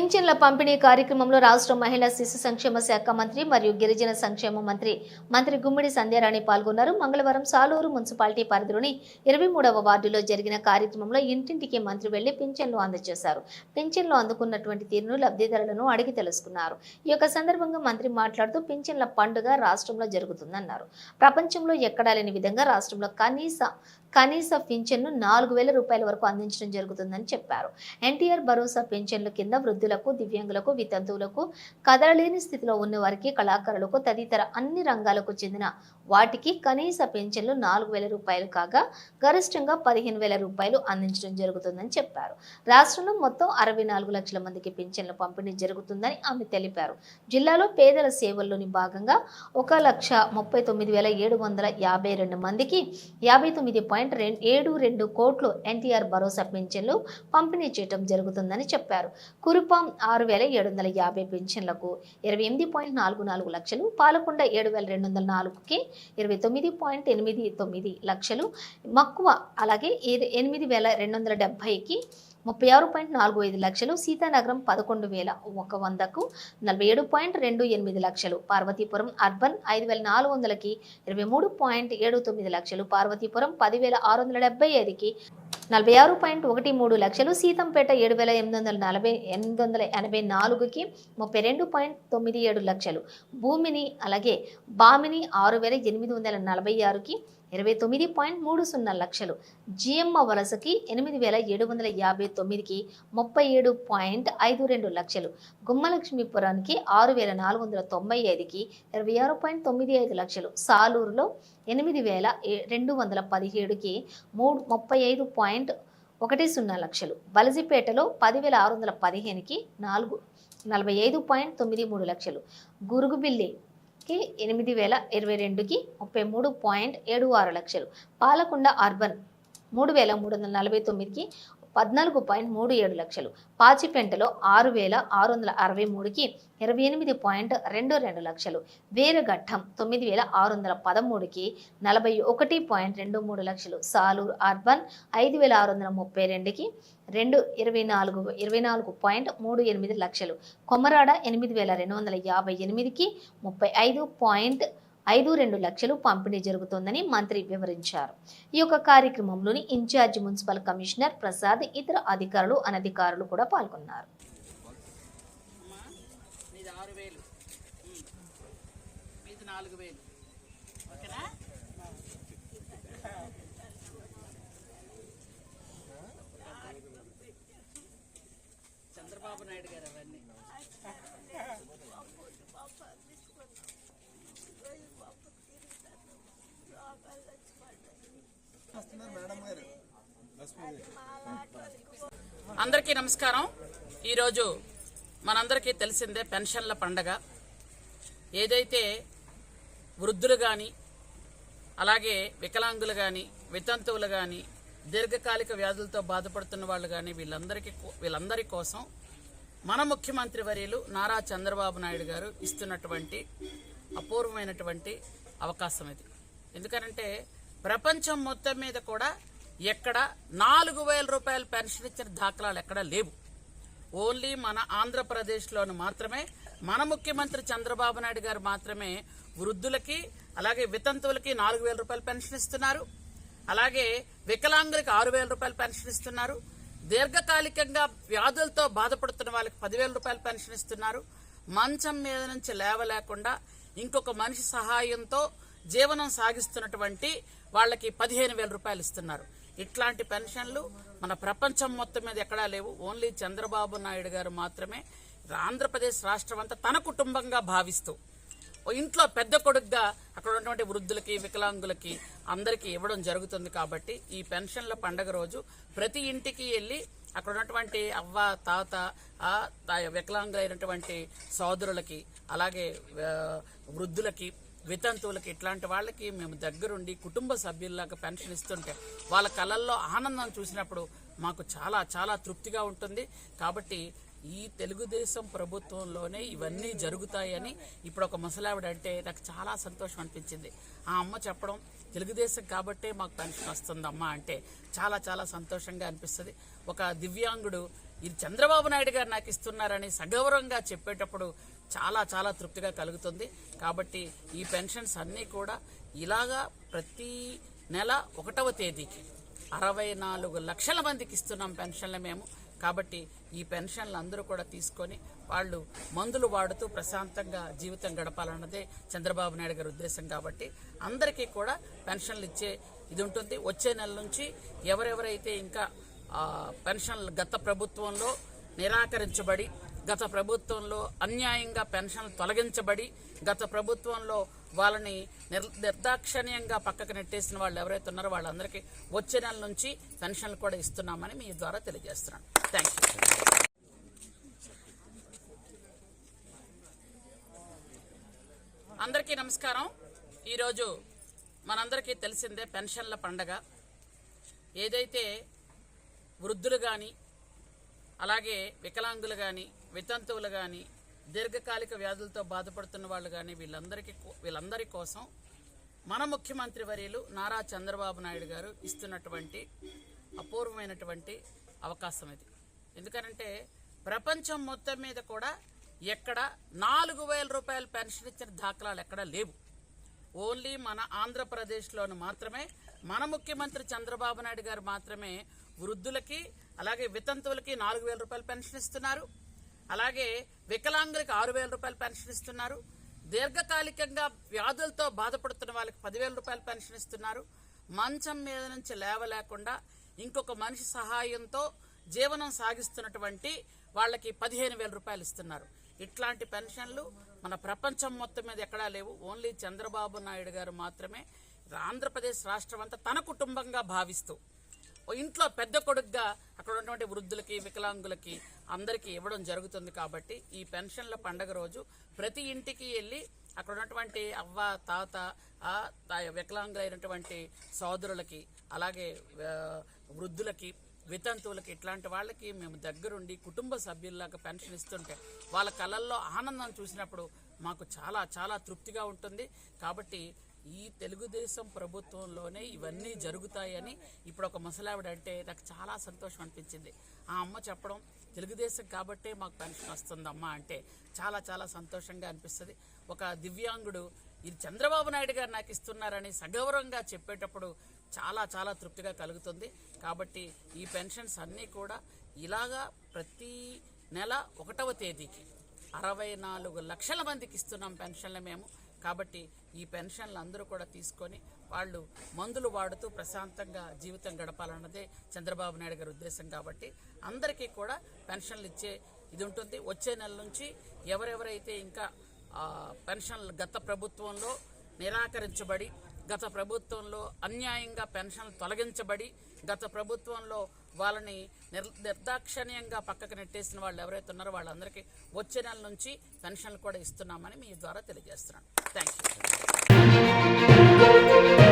పింఛన్ల పంపిణీ కార్యక్రమంలో రాష్ట్ర మహిళా శిశు సంక్షేమ శాఖ మంత్రి మరియు గిరిజన సంక్షేమ మంత్రి గుమ్మిడి సంధ్యారాణి పాల్గొన్నారు. మంగళవారం సాలూరు మున్సిపాలిటీ పరిధిలోని 23వ వార్డులో జరిగిన కార్యక్రమంలో ఇంటింటికి మంత్రి వెళ్లి పింఛన్లు అందజేశారు. పింఛన్లు అందుకున్నటువంటి తీరును లబ్ధిదారులను అడిగి తెలుసుకున్నారు. ఈ యొక్క సందర్భంగా మంత్రి మాట్లాడుతూ పింఛన్ల పండుగ రాష్ట్రంలో జరుగుతుందన్నారు. ప్రపంచంలో ఎక్కడా లేని విధంగా రాష్ట్రంలో కనీస పింఛన్ను 4,000 రూపాయల వరకు అందించడం జరుగుతుందని చెప్పారు. ఎన్టీఆర్ భరోసా పింఛన్ల కింద వృద్ధులకు, దివ్యాంగులకు, వితంతువులకు, కదలలేని స్థితిలో ఉన్న వారికి, కళాకారులకు తదితర అన్ని రంగాలకు చెందిన వాటికి కనీస పింఛన్లు 4,000 రూపాయలు కాగా గరిష్టంగా 15,000 రూపాయలు అందించడం జరుగుతుందని చెప్పారు. రాష్ట్రంలో మొత్తం 64 లక్షల మందికి పింఛన్ల పంపిణీ జరుగుతుందని ఆమె తెలిపారు. జిల్లాలో పేదల సేవల్లోని భాగంగా 1,39,752 మందికి 59.72 కోట్లు ఎన్టీఆర్ భరోసా పింఛన్లు పంపిణీ చేయడం జరుగుతుందని చెప్పారు. కురుపాం 6,750 పింఛన్లకు 28.44 లక్షలు, పాలకొండ 7,204కి 29.89 లక్షలు, మక్కువ అలాగే 8,270కి 36.45 లక్షలు, సీతానగరం 11,100కు 47.28 లక్షలు, పార్వతీపురం అర్బన్ 5,400కి 23.79 లక్షలు, పార్వతీపురం 10,675కి 46.13 లక్షలు, సీతంపేట 7,884కి 32.97 లక్షలు, బామిని 6,846కి 29.30 లక్షలు, జిఎమ్మ వలసకి 8,759కి 37.52 లక్షలు, గుమ్మలక్ష్మీపురానికి 6,495కి 26.95 లక్షలు, సాలూరులో 8,217కి 35.10 లక్షలు, బలజిపేటలో 10,615కి 45.93 లక్షలు, గురుగుబిల్లి 8,022కి 33.76 లక్షలు, పాలకొండ అర్బన్ 3,349కి 14.37 లక్షలు, పాచిపెంటలో 6,663కి 28.22 లక్షలు, వేరగట్టం 9,613కి 41.23 లక్షలు, సాలూరు అర్బన్ 5,632కి 24.38 లక్షలు, కొమరాడ 8,258కి 35.52 లక్షలు పంపిణీ జరుగుతోందని మంత్రి వివరించారు. ఈ యొక్క కార్యక్రమంలోని ఇన్ఛార్జి మున్సిపల్ కమిషనర్ ప్రసాద్, ఇతర అధికారులు, అనధికారులు కూడా పాల్గొన్నారు. చంద్రబాబు నాయుడు గారు అవన్నీ అందరికీ నమస్కారం. ఈరోజు మనందరికీ తెలిసిందే పెన్షన్ల పండగ. ఏదైతే వృద్ధులు కానీ, అలాగే వికలాంగులు కానీ, వితంతువులు కానీ, దీర్ఘకాలిక వ్యాధులతో బాధపడుతున్న వాళ్ళు కానీ వీళ్ళందరి కోసం మన ముఖ్యమంత్రి వర్యులు నారా చంద్రబాబు నాయుడు గారు ఇస్తున్నటువంటి అపూర్వమైనటువంటి అవకాశం ఇది. ఎందుకంటే ప్రపంచం మొత్తం మీద కూడా ఎక్కడ 4,000 రూపాయల పెన్షన్ ఇచ్చిన దాఖలాలు ఎక్కడా లేవు. ఓన్లీ మన ఆంధ్రప్రదేశ్లోను మాత్రమే మన ముఖ్యమంత్రి చంద్రబాబు నాయుడు గారు మాత్రమే వృద్ధులకి, అలాగే వితంతువులకి 4,000 రూపాయల పెన్షన్ ఇస్తున్నారు. అలాగే వికలాంగులకి 6,000 రూపాయల పెన్షన్ ఇస్తున్నారు. దీర్ఘకాలికంగా వ్యాధులతో బాధపడుతున్న వాళ్ళకి 10,000 రూపాయల పెన్షన్ ఇస్తున్నారు. మంచం మీద నుంచి లేవలేకుండా ఇంకొక మనిషి సహాయంతో జీవనం సాగిస్తున్నటువంటి వాళ్ళకి 15,000 రూపాయలు ఇస్తున్నారు. ఇట్లాంటి పెన్షన్లు మన ప్రపంచం మొత్తం మీద ఎక్కడా లేవు. ఓన్లీ చంద్రబాబు నాయుడు గారు మాత్రమే ఆంధ్రప్రదేశ్ రాష్ట్రం అంతా తన కుటుంబంగా భావిస్తూ ఇంట్లో పెద్ద కొడుకుగా అక్కడ ఉన్నటువంటి వృద్ధులకి, వికలాంగులకి అందరికీ ఇవ్వడం జరుగుతుంది. కాబట్టి ఈ పెన్షన్ల పండగ రోజు ప్రతి ఇంటికి వెళ్ళి అక్కడ ఉన్నటువంటి అవ్వ, తాత, వికలాంగులైనటువంటి సోదరులకి, అలాగే వృద్ధులకి, వితంతువులకి, ఇట్లాంటి వాళ్ళకి మేము దగ్గరుండి కుటుంబ సభ్యుల్లాగా పెన్షన్ ఇస్తుంటే వాళ్ళ కళ్ళల్లో ఆనందం చూసినప్పుడు మాకు చాలా చాలా తృప్తిగా ఉంటుంది. కాబట్టి ఈ తెలుగుదేశం ప్రభుత్వంలోనే ఇవన్నీ జరుగుతాయని ఇప్పుడు ఒక ముసలావిడ అంటే నాకు చాలా సంతోషం అనిపించింది. ఆ అమ్మ చెప్పడం, తెలుగుదేశం కాబట్టే మాకు పెన్షన్ వస్తుందమ్మా అంటే చాలా చాలా సంతోషంగా అనిపిస్తుంది. ఒక దివ్యాంగుడు ఇది చంద్రబాబు నాయుడు గారు నాకు ఇస్తున్నారని సగౌరవంగా చెప్పేటప్పుడు చాలా చాలా తృప్తిగా కలుగుతుంది. కాబట్టి ఈ పెన్షన్స్ అన్నీ కూడా ఇలాగా ప్రతి నెల 1వ తేదీకి 64 లక్షల మందికి ఇస్తున్నాం పెన్షన్లు మేము. కాబట్టి ఈ పెన్షన్లు అందరూ కూడా తీసుకొని వాళ్ళు మందులు వాడుతూ ప్రశాంతంగా జీవితం గడపాలన్నదే చంద్రబాబు నాయుడు గారి ఉద్దేశం. కాబట్టి అందరికీ కూడా పెన్షన్లు ఇచ్చే ఇది ఉంటుంది. వచ్చే నెల నుంచి ఎవరెవరైతే ఇంకా పెన్షన్లు గత ప్రభుత్వంలో నిరాకరించబడి, గత ప్రభుత్వంలో అన్యాయంగా పెన్షన్లు తొలగించబడి, గత ప్రభుత్వంలో వాళ్ళని నిర్దాక్షణ్యంగా పక్కకు నెట్టేసిన వాళ్ళు ఎవరైతే ఉన్నారో వాళ్ళందరికీ వచ్చే నెల నుంచి పెన్షన్లు కూడా ఇస్తున్నామని మీ ద్వారా తెలియజేస్తున్నాను. Thank you. అందరికీ నమస్కారం. ఈరోజు మనందరికీ తెలిసిందే పెన్షన్ల పండగ. ఏదైతే వృద్ధులు కానీ, అలాగే వికలాంగులు కానీ, వితంతువులు కానీ, దీర్ఘకాలిక వ్యాధులతో బాధపడుతున్న వాళ్ళు కానీ వీళ్ళందరి కోసం మన ముఖ్యమంత్రి వర్యులు నారా చంద్రబాబు నాయుడు గారు ఇస్తున్నటువంటి అపూర్వమైనటువంటి అవకాశం ఇది. ఎందుకనంటే ప్రపంచం మొత్తం మీద కూడా ఎక్కడ 4,000 రూపాయల పెన్షన్ ఇచ్చిన దాఖలాలు ఎక్కడా లేవు. ఓన్లీ మన ఆంధ్రప్రదేశ్లోను మాత్రమే మన ముఖ్యమంత్రి చంద్రబాబు నాయుడు గారు మాత్రమే వృద్ధులకి, అలాగే వితంతువులకి 4,000 రూపాయల పెన్షన్ ఇస్తున్నారు. అలాగే వికలాంగులకి 6,000 రూపాయల పెన్షన్ ఇస్తున్నారు. దీర్ఘకాలికంగా వ్యాధులతో బాధపడుతున్న వాళ్ళకి 10,000 రూపాయల పెన్షన్ ఇస్తున్నారు. మంచం మీద నుంచి లేవలేకుండా ఇంకొక మనిషి సహాయంతో జీవనం సాగిస్తున్నటువంటి వాళ్ళకి 15,000 రూపాయలు ఇస్తున్నారు. ఇట్లాంటి పెన్షన్లు మన ప్రపంచం మొత్తం మీద ఎక్కడా లేవు. ఓన్లీ చంద్రబాబు నాయుడు గారు మాత్రమే ఆంధ్రప్రదేశ్ రాష్ట్రం అంతా తన కుటుంబంగా భావిస్తూ ఇంట్లో పెద్ద కొడుకుగా అక్కడ ఉన్నటువంటి వృద్ధులకి, వికలాంగులకి అందరికీ ఇవ్వడం జరుగుతుంది. కాబట్టి ఈ పెన్షన్ల పండగ రోజు ప్రతి ఇంటికి వెళ్ళి అక్కడ ఉన్నటువంటి అవ్వ, తాత, వికలాంగులైనటువంటి సోదరులకి, అలాగే వృద్ధులకి, వితంతువులకి, ఇట్లాంటి వాళ్ళకి మేము దగ్గరుండి కుటుంబ సభ్యుల్లాగా పెన్షన్ ఇస్తుంటే వాళ్ళ కళ్ళల్లో ఆనందం చూసినప్పుడు మాకు చాలా చాలా తృప్తిగా ఉంటుంది. కాబట్టి ఈ తెలుగుదేశం ప్రభుత్వంలోనే ఇవన్నీ జరుగుతాయని ఇప్పుడు ఒక ముసలావిడ అంటే నాకు చాలా సంతోషం అనిపించింది. ఆ అమ్మ చెప్పడం, తెలుగుదేశం కాబట్టే మాకు పెన్షన్ వస్తుందమ్మా అంటే చాలా చాలా సంతోషంగా అనిపిస్తుంది. ఒక దివ్యాంగుడు ఇది చంద్రబాబు నాయుడు గారు నాకు ఇస్తున్నారని సగౌరవంగా చెప్పేటప్పుడు చాలా చాలా తృప్తిగా కలుగుతుంది. కాబట్టి ఈ పెన్షన్స్ అన్నీ కూడా ఇలాగా ప్రతి నెల 1వ తేదీకి 64 లక్షల మందికి ఇస్తున్నాం పెన్షన్లు మేము. కాబట్టి ఈ పెన్షన్లు అందరూ కూడా తీసుకొని వాళ్ళు మందులు వాడుతూ ప్రశాంతంగా జీవితం గడపాలన్నదే చంద్రబాబు నాయుడు గారి ఉద్దేశం. కాబట్టి అందరికీ కూడా పెన్షన్లు ఇచ్చే ఇది ఉంటుంది. వచ్చే నెల నుంచి ఎవరెవరైతే ఇంకా పెన్షన్లు గత ప్రభుత్వంలో నిరాకరించబడి, గత ప్రభుత్వంలో అన్యాయంగా పెన్షన్లు తొలగించబడి, గత ప్రభుత్వంలో వాళ్ళని నిర్దాక్షణ్యంగా పక్కకు నెట్టేసిన వాళ్ళు ఎవరైతే ఉన్నారో వాళ్ళందరికీ వచ్చే నెల నుంచి పెన్షన్లు కూడా ఇస్తున్నామని మీ ద్వారా తెలియజేస్తున్నాను. Thank you.